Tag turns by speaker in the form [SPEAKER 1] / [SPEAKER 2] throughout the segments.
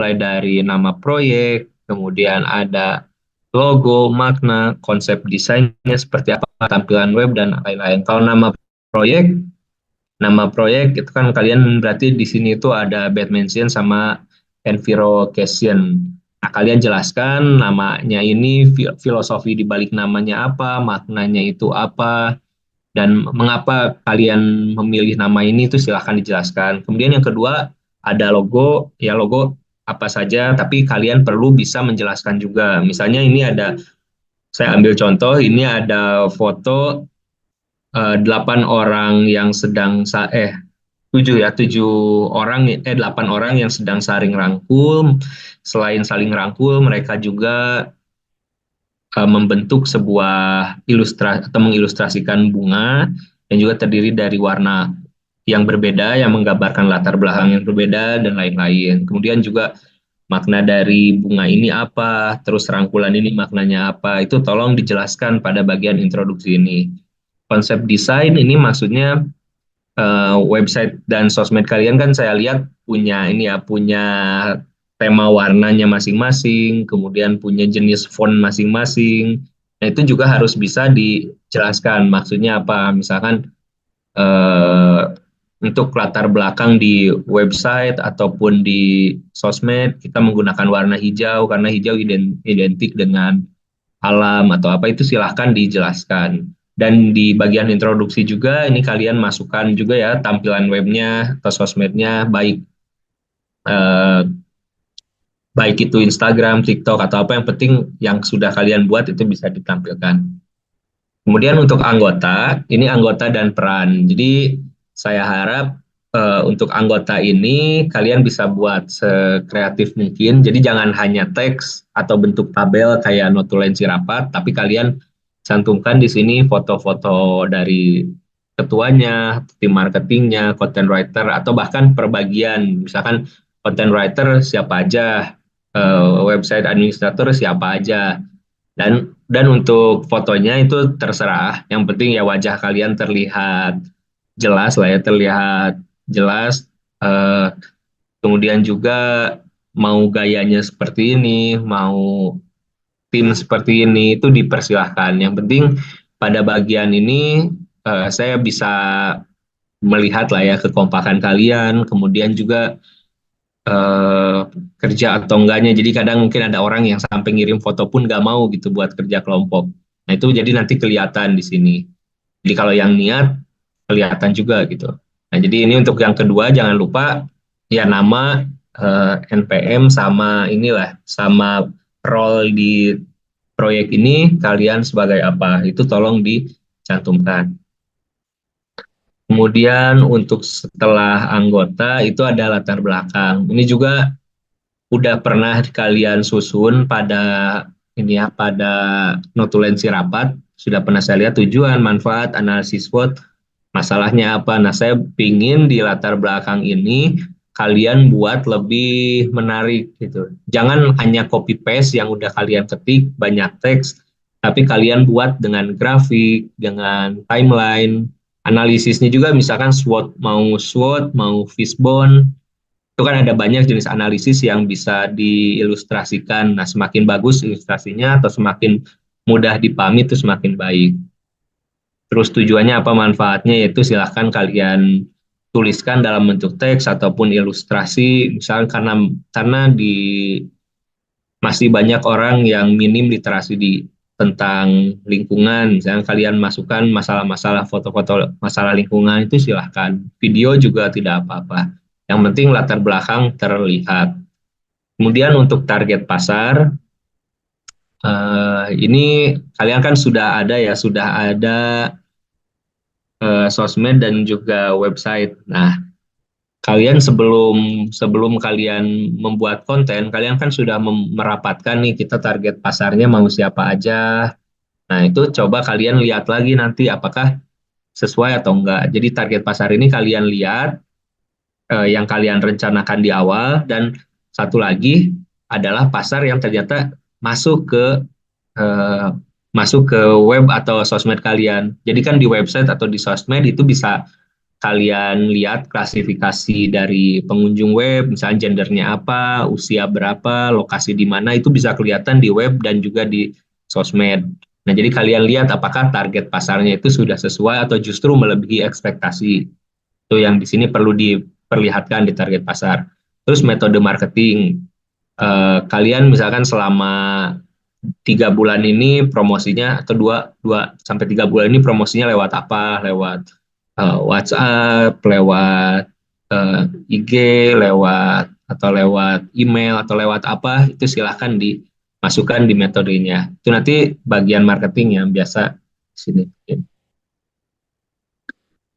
[SPEAKER 1] mulai dari nama proyek, kemudian ada logo, makna, konsep desainnya seperti apa, tampilan web dan lain-lain. Kalau proyek, nama proyek itu kan kalian berarti di sini itu ada bad mention sama environment. Nah, kalian jelaskan namanya ini, filosofi di balik namanya apa, maknanya itu apa, dan mengapa kalian memilih nama ini itu silahkan dijelaskan. Kemudian yang kedua ada logo, ya logo apa saja, tapi kalian perlu bisa menjelaskan juga. Misalnya ini ada, saya ambil contoh, ini ada foto 8 orang yang sedang, 8 orang yang sedang saling rangkul. Selain saling rangkul, mereka juga membentuk sebuah ilustrasi atau mengilustrasikan bunga yang juga terdiri dari warna yang berbeda yang menggambarkan latar belakang yang berbeda dan lain-lain. Kemudian juga makna dari bunga ini apa, terus rangkulan ini maknanya apa, itu tolong dijelaskan pada bagian introduksi ini. Konsep desain ini maksudnya website dan sosmed kalian kan saya lihat punya ini ya, punya tema warnanya masing-masing, kemudian punya jenis font masing-masing. Nah, itu juga harus bisa dijelaskan maksudnya apa. Misalkan eh, untuk latar belakang di website ataupun di sosmed kita menggunakan warna hijau karena hijau identik dengan alam atau apa itu silahkan dijelaskan. Dan di bagian introduksi juga ini kalian masukkan juga ya tampilan webnya atau sosmednya eh, baik itu Instagram, TikTok atau apa yang penting yang sudah kalian buat itu bisa ditampilkan. Kemudian untuk anggota, ini anggota dan peran. Jadi saya harap untuk anggota ini kalian bisa buat sekreatif mungkin. Jadi jangan hanya teks atau bentuk tabel kayak notulensi rapat, tapi kalian cantumkan di sini foto-foto dari ketuanya, tim marketingnya, content writer, atau bahkan perbagian. Misalkan content writer siapa aja, website administrator siapa aja, dan untuk fotonya itu terserah. Yang penting ya wajah kalian terlihat jelas lah ya, terlihat jelas. Eh, Kemudian juga mau gayanya seperti ini, mau tim seperti ini itu dipersilahkan. Yang penting pada bagian ini saya bisa melihat lah ya kekompakan kalian, kemudian juga eh, kerja atau enggaknya. Jadi kadang mungkin ada orang yang sampai ngirim foto pun nggak mau gitu buat kerja kelompok. Nah itu jadi nanti kelihatan di sini. Jadi kalau yang niat kelihatan juga gitu. Nah jadi ini untuk yang kedua jangan lupa ya nama, NPM sama inilah sama role di proyek ini kalian sebagai apa itu tolong dicantumkan. Kemudian untuk setelah anggota itu ada latar belakang. Ini juga udah pernah kalian susun pada ini ya pada notulensi rapat, sudah pernah saya lihat tujuan, manfaat, analisis SWOT, masalahnya apa. Nah saya pingin di latar belakang ini kalian buat lebih menarik gitu, jangan hanya copy paste yang udah kalian ketik banyak teks, tapi kalian buat dengan grafik, dengan timeline, analisisnya juga misalkan SWOT mau fishbone, itu kan ada banyak jenis analisis yang bisa diilustrasikan. Nah, semakin bagus ilustrasinya atau semakin mudah dipahami itu semakin baik. Terus tujuannya apa, manfaatnya, yaitu silahkan kalian tuliskan dalam bentuk teks ataupun ilustrasi. Misalnya karena di masih banyak orang yang minim literasi tentang lingkungan. Misalnya kalian masukkan masalah-masalah, foto-foto masalah lingkungan itu silahkan. Video juga tidak apa-apa. Yang penting latar belakang terlihat. Kemudian untuk target pasar, ini kalian kan sudah ada sosmed dan juga website. Nah, kalian sebelum sebelum kalian membuat konten, kalian kan sudah merapatkan nih kita target pasarnya mau siapa aja. Nah, itu coba kalian lihat lagi nanti apakah sesuai atau enggak. Jadi target pasar ini kalian lihat yang kalian rencanakan di awal, dan satu lagi adalah pasar yang ternyata masuk ke eh, masuk ke web atau sosmed kalian. Jadi kan di website atau di sosmed itu bisa kalian lihat klasifikasi dari pengunjung web, misalnya gendernya apa, usia berapa, lokasi di mana, itu bisa kelihatan di web dan juga di sosmed. Nah, jadi kalian lihat apakah target pasarnya itu sudah sesuai atau justru melebihi ekspektasi. Itu yang di sini perlu diperlihatkan di target pasar. Terus metode marketing. Kalian misalkan selama 3 bulan ini promosinya atau dua sampai 3 bulan ini promosinya lewat apa? Lewat WhatsApp, lewat IG, lewat atau lewat email atau lewat apa? Itu silahkan dimasukkan di metodenya. Itu nanti bagian marketing yang biasa di sini.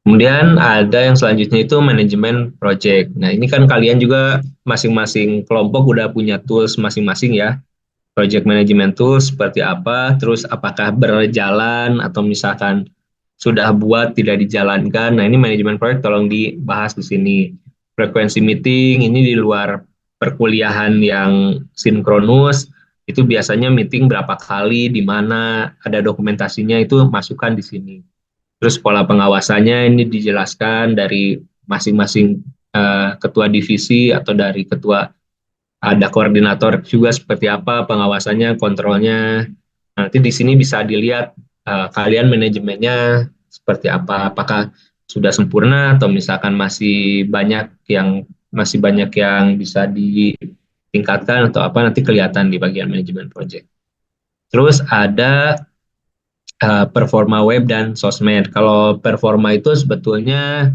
[SPEAKER 1] Kemudian ada yang selanjutnya itu manajemen project. Nah, ini kan kalian juga masing-masing kelompok udah punya tools masing-masing ya. Project management tools seperti apa, terus apakah berjalan atau misalkan sudah buat tidak dijalankan. Nah, ini manajemen proyek tolong dibahas di sini. Frekuensi meeting ini di luar perkuliahan yang sinkronus, itu biasanya meeting berapa kali, di mana ada dokumentasinya itu masukkan di sini. Terus pola pengawasannya ini dijelaskan dari masing-masing ketua divisi atau dari ketua, ada koordinator juga seperti apa pengawasannya, kontrolnya. Nanti di sini bisa dilihat kalian manajemennya seperti apa, apakah sudah sempurna atau misalkan masih banyak yang bisa ditingkatkan atau apa, nanti kelihatan di bagian manajemen project. Terus ada performa web dan sosmed. Kalau performa itu sebetulnya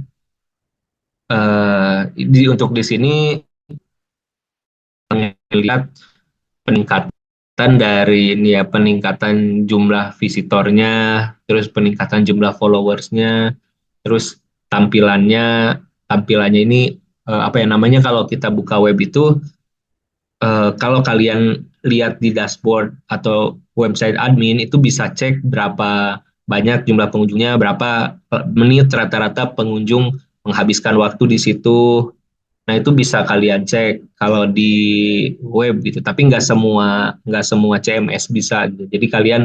[SPEAKER 1] untuk di sini melihat peningkatan dari ini ya, peningkatan jumlah visitornya, terus peningkatan jumlah followersnya, terus tampilannya ini apa ya namanya, kalau kita buka web itu kalau kalian lihat di dashboard atau website admin itu bisa cek berapa banyak jumlah pengunjungnya, berapa menit rata-rata pengunjung menghabiskan waktu di situ. Nah, itu bisa kalian cek kalau di web gitu. Tapi nggak semua CMS bisa gitu. Jadi kalian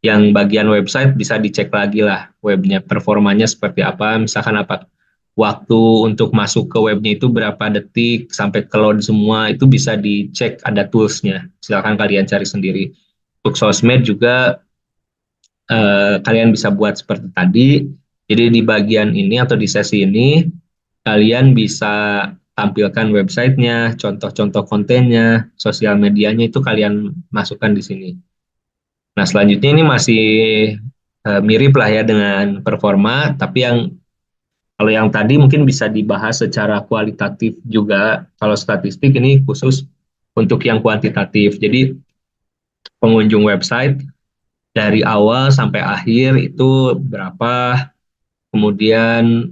[SPEAKER 1] yang bagian website bisa dicek lagi lah webnya, performanya seperti apa. Misalkan apa waktu untuk masuk ke webnya itu berapa detik sampai ke load semua, itu bisa dicek, ada toolsnya. Silakan kalian cari sendiri. Untuk sosmed juga kalian bisa buat seperti tadi. Jadi di bagian ini atau di sesi ini kalian bisa tampilkan websitenya, contoh-contoh kontennya, sosial medianya itu kalian masukkan di sini. Nah, selanjutnya ini masih mirip lah ya dengan performa, tapi kalau yang tadi mungkin bisa dibahas secara kualitatif juga. Kalau statistik ini khusus untuk yang kuantitatif. Jadi pengunjung website dari awal sampai akhir itu berapa, kemudian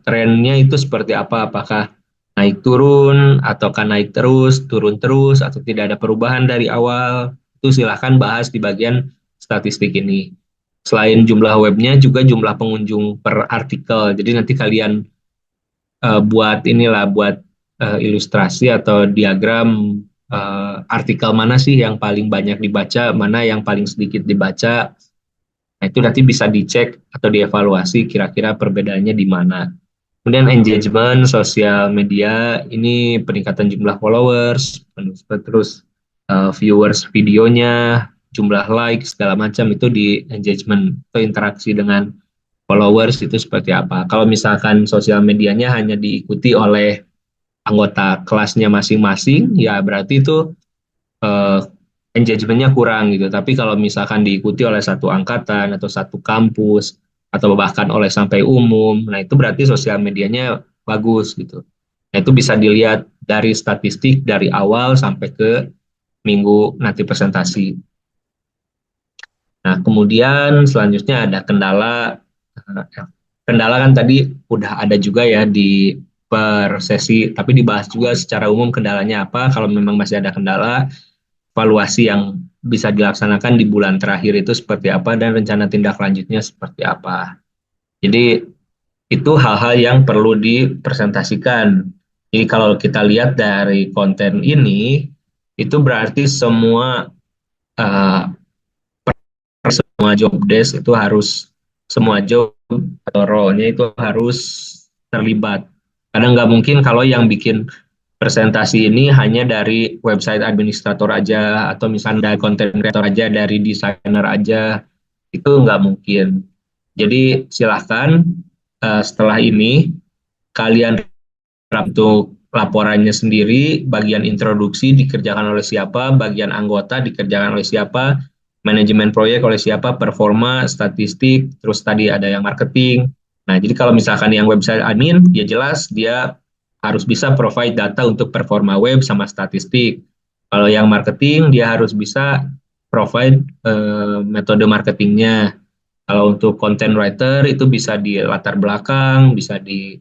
[SPEAKER 1] trennya itu seperti apa, apakah naik turun, ataukah naik terus, turun terus, atau tidak ada perubahan dari awal, itu silahkan bahas di bagian statistik ini. Selain jumlah webnya, juga jumlah pengunjung per artikel. Jadi nanti kalian buat ilustrasi atau diagram artikel mana sih yang paling banyak dibaca, mana yang paling sedikit dibaca. Nah, itu nanti bisa dicek atau dievaluasi kira-kira perbedaannya di mana. Kemudian engagement, sosial media, ini peningkatan jumlah followers, terus viewers videonya, jumlah like, segala macam itu di engagement atau interaksi dengan followers itu seperti apa. Kalau misalkan sosial medianya hanya diikuti oleh anggota kelasnya masing-masing, ya berarti itu eh, engagementnya kurang gitu. Tapi kalau misalkan diikuti oleh satu angkatan atau satu kampus atau bahkan oleh sampai umum, nah itu berarti sosial medianya bagus gitu. Nah, itu bisa dilihat dari statistik dari awal sampai ke minggu nanti presentasi. Nah, kemudian selanjutnya ada kendala. Kendala kan tadi udah ada juga ya di per sesi, tapi dibahas juga secara umum kendalanya apa. Kalau memang masih ada kendala, evaluasi yang bisa dilaksanakan di bulan terakhir itu seperti apa dan rencana tindak lanjutnya seperti apa. Jadi itu hal-hal yang perlu dipresentasikan. Jadi kalau kita lihat dari konten ini, itu berarti uh, semua job desk itu harus, semua job atau role-nya itu harus terlibat. Karena nggak mungkin kalau yang bikin presentasi ini hanya dari website administrator aja, atau misalnya dari content creator aja, dari desainer aja, itu nggak mungkin. Jadi silahkan setelah ini kalian untuk laporannya sendiri, bagian introduksi dikerjakan oleh siapa, bagian anggota dikerjakan oleh siapa, manajemen proyek oleh siapa, performa, statistik, terus tadi ada yang marketing. Nah, jadi kalau misalkan yang website admin, dia jelas dia harus bisa provide data untuk performa web sama statistik. Kalau yang marketing, dia harus bisa provide metode marketingnya. Kalau untuk content writer itu bisa di latar belakang, bisa di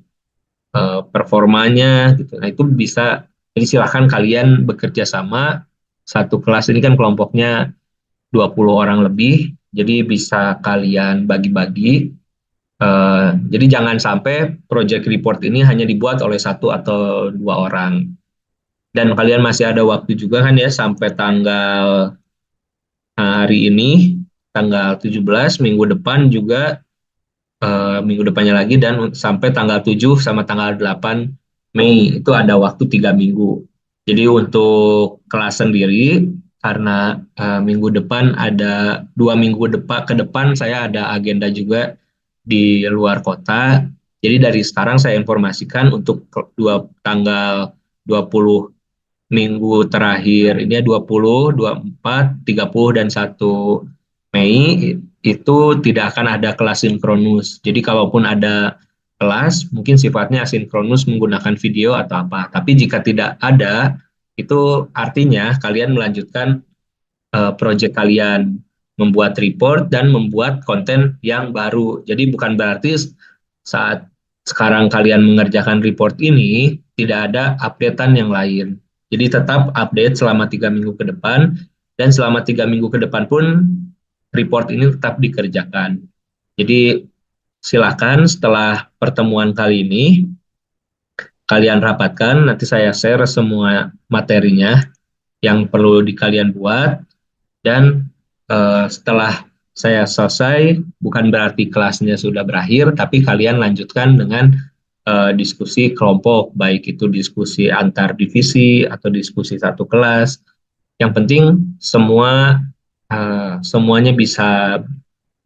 [SPEAKER 1] performanya gitu. Nah, itu bisa, jadi silahkan kalian bekerja sama. Satu kelas ini kan kelompoknya 20 orang lebih, jadi bisa kalian bagi-bagi. Jadi jangan sampai project report ini hanya dibuat oleh satu atau dua orang. Dan kalian masih ada waktu juga kan ya sampai tanggal hari ini, tanggal 17 minggu depan juga, minggu depannya lagi, dan sampai tanggal 7 sama tanggal 8 Mei itu ada waktu 3 minggu. Jadi untuk kelas sendiri, karena minggu depan ada 2 minggu ke depan saya ada agenda juga di luar kota. Jadi dari sekarang saya informasikan untuk tanggal 20 minggu terakhir ini ya, 20, 24, 30 dan 1 Mei itu tidak akan ada kelas sinkronus. Jadi kalaupun ada kelas mungkin sifatnya asinkronus menggunakan video atau apa. Tapi jika tidak ada, itu artinya kalian melanjutkan project kalian, membuat report dan membuat konten yang baru. Jadi bukan berarti saat sekarang kalian mengerjakan report ini tidak ada updatean yang lain. Jadi tetap update selama 3 minggu ke depan, dan selama 3 minggu ke depan pun report ini tetap dikerjakan. Jadi silakan setelah pertemuan kali ini kalian rapatkan, nanti saya share semua materinya yang perlu kalian buat. Dan setelah saya selesai, bukan berarti kelasnya sudah berakhir, tapi kalian lanjutkan dengan diskusi kelompok, baik itu diskusi antar divisi atau diskusi satu kelas. Yang penting semuanya bisa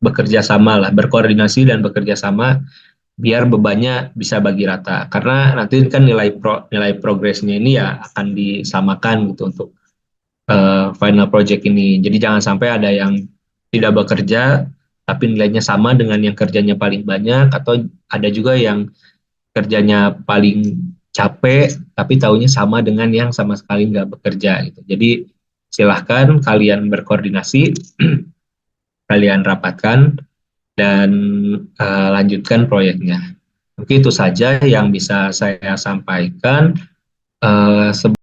[SPEAKER 1] bekerja sama lah, berkoordinasi dan bekerja sama biar bebannya bisa bagi rata. Karena nanti kan nilai progresnya ini ya akan disamakan gitu untuk final project ini. Jadi jangan sampai ada yang tidak bekerja tapi nilainya sama dengan yang kerjanya paling banyak, atau ada juga yang kerjanya paling capek tapi taunya sama dengan yang sama sekali nggak bekerja gitu. Jadi silahkan kalian berkoordinasi, kalian rapatkan dan lanjutkan proyeknya. Mungkin itu saja yang bisa saya sampaikan.